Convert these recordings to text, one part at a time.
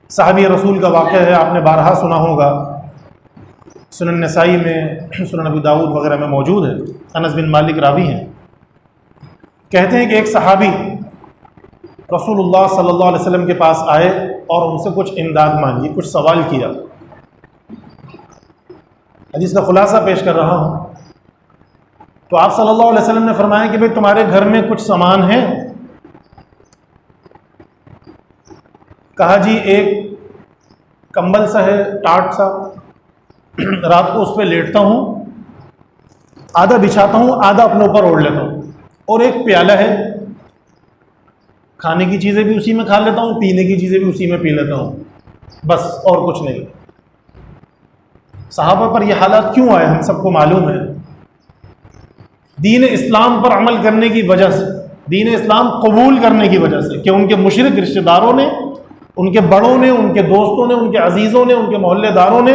सहाबी रसूल का वाक़या है, आपने बारहा सुना होगा, सुनन नसाई में, सुनन अबू दाऊद वगैरह में मौजूद है। अनस बिन मालिक रावी हैं, कहते हैं कि एक सहाबी रसूलुल्लाह सल्लल्लाहु अलैहि वसल्लम के पास आए और उनसे कुछ इमदाद मांगी, कुछ सवाल किया। हदीस का खुलासा पेश कर रहा हूँ। तो आप सल्लल्लाहु अलैहि वसल्लम ने फरमाया कि भाई तुम्हारे घर में कुछ सामान है? कहा जी एक कंबल सा है, टाट सा, रात को उस पर लेटता हूँ, आधा बिछाता हूँ, आधा अपने ऊपर ओढ़ लेता हूँ, और एक प्याला है, खाने की चीज़ें भी उसी में खा लेता हूँ, पीने की चीज़ें भी उसी में पी लेता हूँ, बस और कुछ नहीं। सहाबा पर यह हालात क्यों आए हम सबको मालूम है। दीन इस्लाम पर अमल करने की वजह से, दीन इस्लाम कबूल करने की वजह से, कि उनके मुशरिक रिश्तेदारों ने, उनके बड़ों ने, उनके दोस्तों ने, उनके अजीज़ों ने, उनके मोहल्लेदारों ने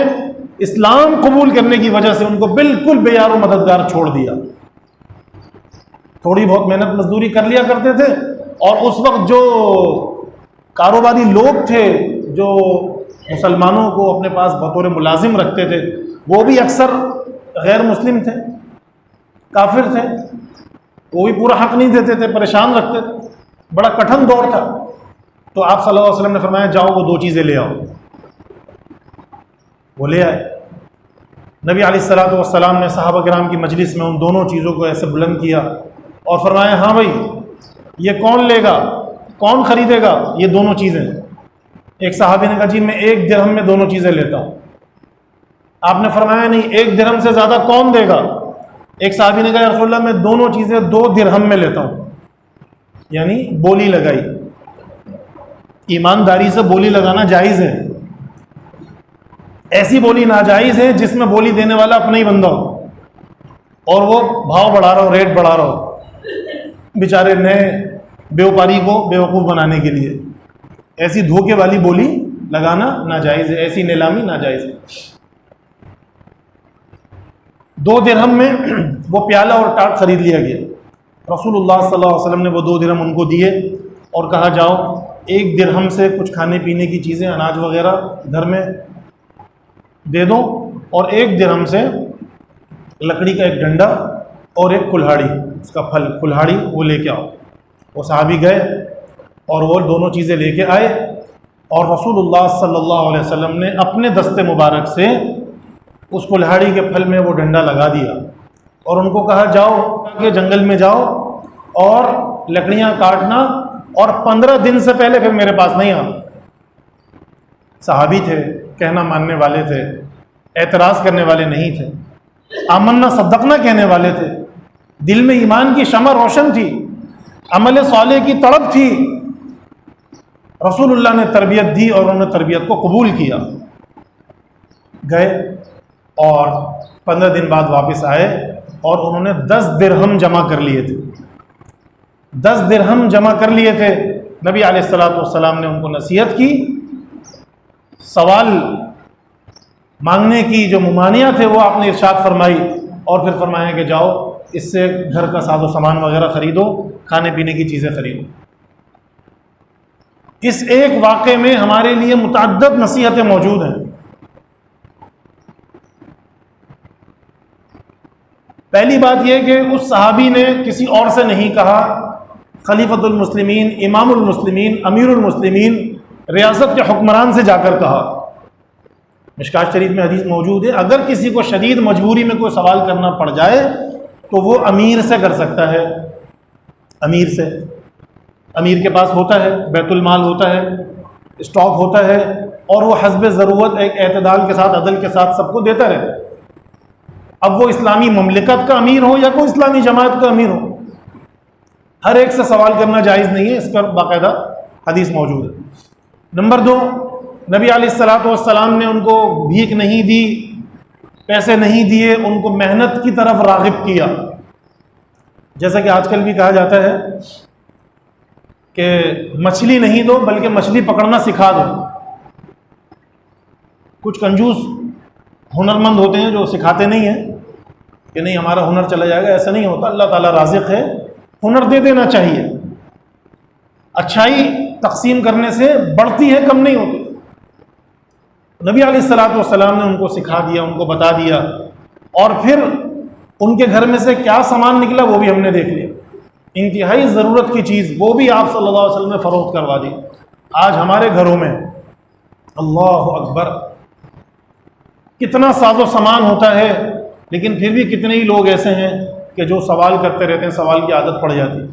इस्लाम कबूल करने की वजह से उनको बिल्कुल बेयार मददगार छोड़ दिया। थोड़ी बहुत मेहनत मजदूरी कर लिया करते थे, और उस वक्त जो कारोबारी लोग थे जो मुसलमानों को अपने पास बतौर मुलाजिम रखते थे, वो भी अक्सर गैर मुस्लिम थे, काफिर थे, वो भी पूरा हक नहीं देते थे, परेशान रखते थे, बड़ा कठिन दौर था। तो आप सल्लल्लाहु अलैहि वसल्लम ने फरमाया जाओ वो दो चीज़ें ले आओ। वो ले आए। नबी अलैहिस्सलातु वस्सलाम ने सहाबा किराम की मजलिस में उन दोनों चीज़ों को ऐसे बुलंद किया और फरमाया हाँ भाई ये कौन लेगा, कौन खरीदेगा ये दोनों चीज़ें? एक सहाबी ने कहा जी मैं 1 दिरहम में दोनों चीज़ें लेता हूँ। आपने फरमाया नहीं 1 दिरहम से ज़्यादा कौन देगा? एक सहाबी ने कहा या रसूलल्लाह मैं दोनों चीज़ें 2 दिरहम में लेता हूँ। यानी बोली लगाई, ईमानदारी से बोली लगाना जायज़ है। ऐसी बोली नाजायज़ है जिसमें बोली देने वाला अपना ही बंदा हो और वो भाव बढ़ा रहा हो, रेट बढ़ा रहा हो, बेचारे नए व्यापारी को बेवकूफ़ बनाने के लिए। ऐसी धोखे वाली बोली लगाना नाजायज़ है, ऐसी नीलामी नाजायज़ है। 2 दिरहम में वो प्याला और टाट खरीद लिया गया। रसूलुल्लाह सल्लल्लाहु अलैहि वसल्लम ने वो 2 दिरहम उनको दिए और कहा जाओ 1 दिरहम से कुछ खाने पीने की चीज़ें, अनाज वगैरह घर में दे दो, और 1 दिरहम से लकड़ी का एक डंडा और एक कुल्हाड़ी, उसका फल कुल्हाड़ी वो लेके आओ। वो सहाबी गए और वो दोनों चीज़ें लेके आए और रसूलुल्लाह सल्लल्लाहु अलैहि वसल्लम ने अपने दस्ते मुबारक से उस कुल्हाड़ी के फल में वो डंडा लगा दिया और उनको कहा जाओ कि जंगल में जाओ और लकड़ियाँ काटना और 15 दिन से पहले फिर मेरे पास नहीं आना। सहाबी थे, कहना मानने वाले थे, एतराज़ करने वाले नहीं थे, आमन्ना सद्दक़ना कहने वाले थे, दिल में ईमान की शमा रोशन थी, अमल सालेह की तड़प थी। रसूलुल्लाह ने तरबियत दी और उन्होंने तरबियत को कबूल किया। गए और 15 दिन बाद वापस आए और उन्होंने 10 दिरहम जमा कर लिए थे। 10 दिरहम जमा कर लिए थे। नबी अलैहिस्सलातु वस्सलाम ने उनको नसीहत की, सवाल मांगने की जो मुमानिया थे वो आपने इरशाद फरमाई और फिर फरमाया कि जाओ इससे घर का साजो सामान वगैरह ख़रीदो, खाने पीने की चीज़ें ख़रीदो। इस एक वाक़े में हमारे लिए मुतअद्दिद नसीहतें मौजूद हैं। पहली बात यह कि उस सहाबी ने किसी और से नहीं कहा, खलीफतुल मुस्लिमीन, इमामुल मुस्लिमीन, अमीरुल मुस्लिमीन, रियासत के हुक्मरान से जाकर कहा। मिशकात शरीफ में हदीस मौजूद है, अगर किसी को शदीद मजबूरी में कोई सवाल करना पड़ जाए तो वो अमीर से कर सकता है। अमीर से, अमीर के पास होता है बैतुल माल, होता है स्टॉक, होता है, और वो हस्ब ज़रूरत एक एतदाल के साथ, अदल के साथ सबको देता रहे। अब वो इस्लामी ममलिकत का अमीर हो या कोई इस्लामी जमात का अमीर हो, हर एक से सवाल करना जायज़ नहीं है। इस पर बाकायदा हदीस मौजूद है। नंबर 2, नबी अलैहिस्सलातु वस्सलाम ने उनको भीख नहीं दी, पैसे नहीं दिए, उनको मेहनत की तरफ राग़िब किया। जैसा कि आजकल भी कहा जाता है कि मछली नहीं दो बल्कि मछली पकड़ना सिखा दो। कुछ कंजूस हुनरमंद होते हैं जो सिखाते नहीं हैं कि नहीं हमारा हुनर चला जाएगा, ऐसा नहीं होता। अल्लाह ताला राज़िक़ है, हुनर दे देना चाहिए। अच्छाई तकसीम करने से बढ़ती है, कम नहीं होती। नबी अलैहिस्सलातु वस्सलाम ने उनको सिखा दिया, उनको बता दिया, और फिर उनके घर में से क्या सामान निकला वो भी हमने देख लिया। इंतहाई ज़रूरत की चीज़ वो भी आप सल्लल्लाहु अलैहि वसल्लम ने फ़रोख्त करवा दी। आज हमारे घरों में अल्लाह अकबर कितना साजो सामान होता है, लेकिन फिर भी कितने ही लोग ऐसे हैं कि जो सवाल करते रहते हैं, सवाल की आदत पड़ जाती है।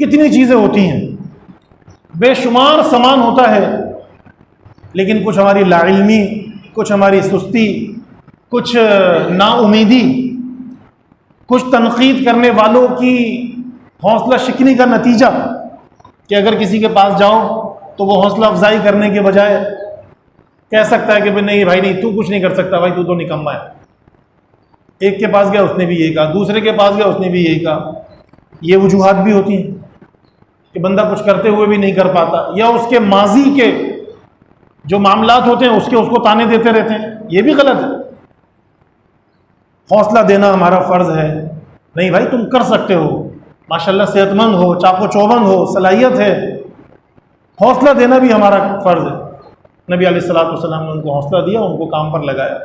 कितनी चीज़ें होती हैं, बेशुमार सामान होता है, लेकिन कुछ हमारी लाइल्मी, कुछ हमारी सुस्ती, कुछ नाउमीदी, कुछ तनकीद करने वालों की हौसला शिकनी का नतीजा कि अगर किसी के पास जाओ तो वो हौसला अफजाई करने के बजाय कह सकता है कि भाई नहीं भाई नहीं, तू कुछ नहीं कर सकता भाई, तू तो निकम्मा है। एक के पास गया उसने भी यही कहा, दूसरे के पास गया उसने भी यही कहा। ये वजूहात भी होती हैं कि बंदा कुछ करते हुए भी नहीं कर पाता, या उसके माजी के जो मामलात होते हैं उसके उसको ताने देते रहते हैं। ये भी गलत है। हौसला देना हमारा फ़र्ज़ है। नहीं भाई तुम कर सकते हो, माशाल्लाह सेहतमंद हो, चाको चौबंद हो, सलाहियत है, हौसला देना भी हमारा फ़र्ज़ है। नबी अलैहिस्सलातु वस्सलाम ने उनको हौसला दिया, उनको काम पर लगाया।